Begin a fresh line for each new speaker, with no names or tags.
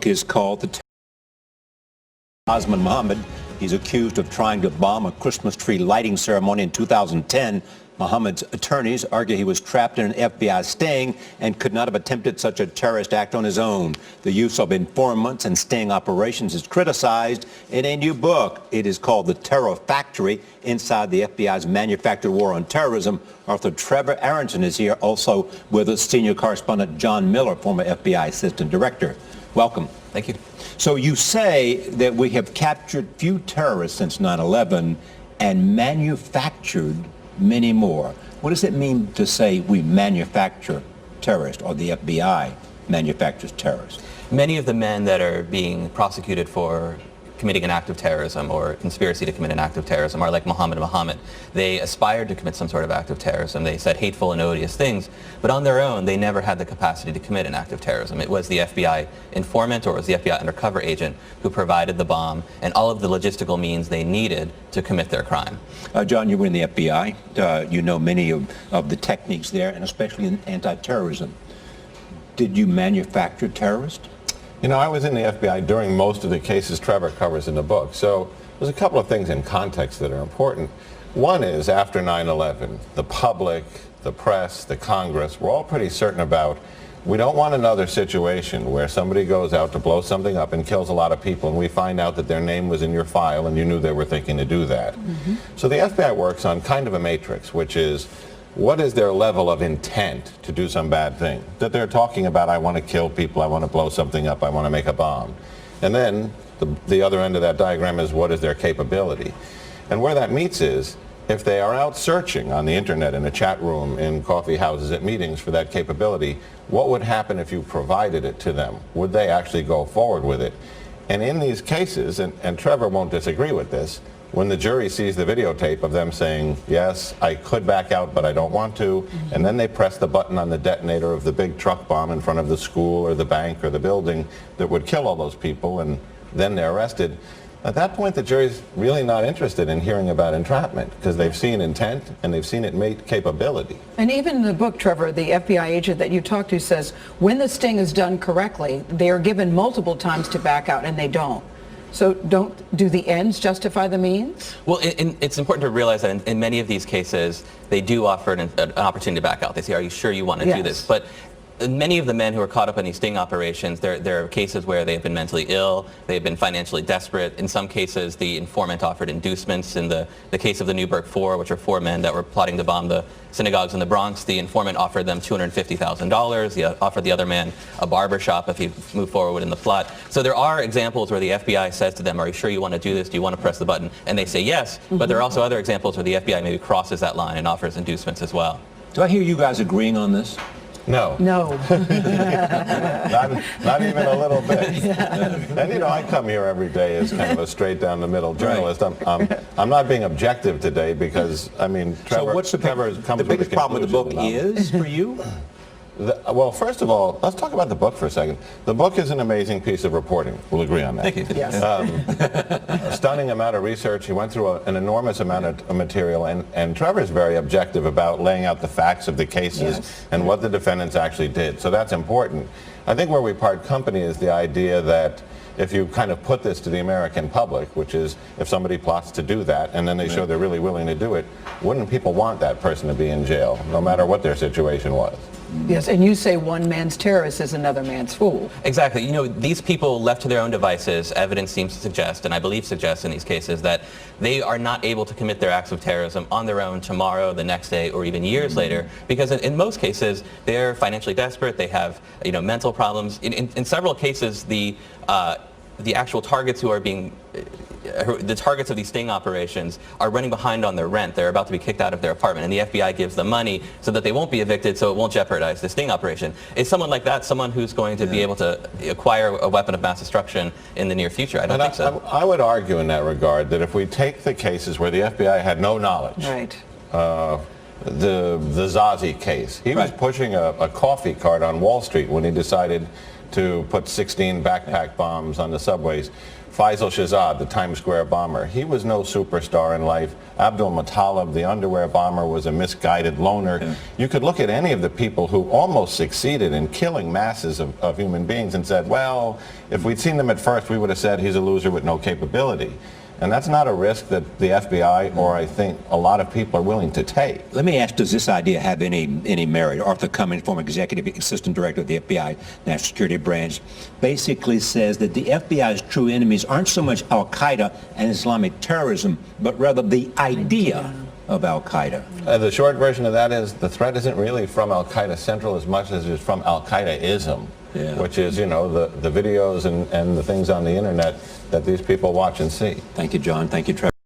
is called The Osman Mohammed. He's accused of trying to bomb a Christmas tree lighting ceremony in 2010. Mohammed's attorneys argue he was trapped in an FBI sting and could not have attempted such a terrorist act on his own. The use of informants and sting operations is criticized in a new book. It is called The Terror Factory, Inside the FBI's Manufactured War on Terrorism. Author Trevor Aronson is here, also with us, senior correspondent John Miller, former FBI assistant director. Welcome.
Thank you.
So you say that we have captured few terrorists since 9/11 and manufactured many more. What does it mean to say we manufacture terrorists, or the FBI manufactures terrorists?
Many of the men that are being prosecuted for committing an act of terrorism or conspiracy to commit an act of terrorism are like Mohammed. They aspired to commit some sort of act of terrorism. They said hateful and odious things, but on their own, they never had the capacity to commit an act of terrorism. It was the FBI informant or it was the FBI undercover agent who provided the bomb and all of the logistical means they needed to commit their crime.
John, you were in the FBI. You know many of the techniques there, and especially in anti-terrorism. Did you manufacture terrorists?
You know, I was in the FBI during most of the cases Trevor covers in the book, so there's a couple of things in context that are important. One is, after 9/11, the public, the press, the Congress, we're all pretty certain about we don't want another situation where somebody goes out to blow something up and kills a lot of people and we find out that their name was in your file and you knew they were thinking to do that. So the FBI works on kind of a matrix, which is, what is their level of intent to do some bad thing? That they're talking about, I want to kill people, I want to blow something up, I want to make a bomb. And then the other end of that diagram is, what is their capability? And where that meets is, if they are out searching on the internet, in a chat room, in coffee houses, at meetings for that capability, what would happen if you provided it to them? Would they actually go forward with it? And in these cases, and Trevor won't disagree with this, when the jury sees the videotape of them saying, yes, I could back out, but I don't want to, and then they press the button on the detonator of the big truck bomb in front of the school or the bank or the building that would kill all those people, and then they're arrested, at that point the jury's really not interested in hearing about entrapment, because they've seen intent and they've seen it mate capability.
And even in the book, Trevor, the FBI agent that you talked to says when the sting is done correctly, they are given multiple times to back out, and they don't. So do the ends justify the means?
Well, it's important to realize that in many of these cases, they do offer an opportunity to back out. They say, are you sure you want to do this? But many of the men who are caught up in these sting operations, there are cases where they've been mentally ill, they've been financially desperate. In some cases, the informant offered inducements. In the case of the Newburgh Four, which are 4 men that were plotting to bomb the synagogues in the Bronx, the informant offered them $250,000. He offered the other man a barber shop if he moved forward in the plot. So there are examples where the FBI says to them, are you sure you want to do this? Do you want to press the button? And they say yes, but there are also other examples where the FBI maybe crosses that line and offers inducements as well.
Do I hear you guys agreeing on this?
No.
No.
not even a little bit. And you know, I come here every day as kind of a straight down the middle journalist. I'm not being objective today because, I mean, Trevor,
so what's the biggest problem with the book is for you?
Well, first of all, let's talk about the book for a second. The book is an amazing piece of reporting. We'll agree on that.
Thank you.
Yes.
A stunning amount of research. He went through an enormous amount of material, and Trevor's very objective about laying out the facts of the cases and what the defendants actually did. So that's important. I think where we part company is the idea that if you kind of put this to the American public, which is if somebody plots to do that and then they show they're really willing to do it, wouldn't people want that person to be in jail, no matter what their situation was?
Yes, and you say one man's terrorist is another man's fool.
Exactly. You know, these people left to their own devices, evidence seems to suggest, and I believe suggests in these cases, that they are not able to commit their acts of terrorism on their own tomorrow, the next day, or even years later, because in most cases, they're financially desperate, they have, you know, mental problems. In several cases, the actual targets who are being the targets of these sting operations are running behind on their rent. They're about to be kicked out of their apartment, and the FBI gives them money so that they won't be evicted, so it won't jeopardize the sting operation. Is someone like that someone who's going to be able to acquire a weapon of mass destruction in the near future? I don't think so.
I would argue in that regard that if we take the cases where the FBI had no knowledge, the Zazi case, he was pushing a coffee cart on Wall Street when he decided to put 16 backpack bombs on the subways. Faisal Shahzad, the Times Square bomber, he was no superstar in life. Abdul Muttalib, the underwear bomber, was a misguided loner. Yeah. You could look at any of the people who almost succeeded in killing masses of human beings and said, well, if we'd seen them at first, we would have said he's a loser with no capability. And that's not a risk that the FBI or I think a lot of people are willing to take.
Let me ask, does this idea have any merit? Arthur Cummings, former executive assistant director of the FBI National Security Branch, basically says that the FBI's true enemies aren't so much Al-Qaeda and Islamic terrorism, but rather the idea of Al-Qaeda.
The short version of that is the threat isn't really from Al-Qaeda Central as much as it's from Al-Qaeda-ism, which is, you know, the videos and the things on the internet that these people watch and see.
Thank you, John. Thank you, Trevor.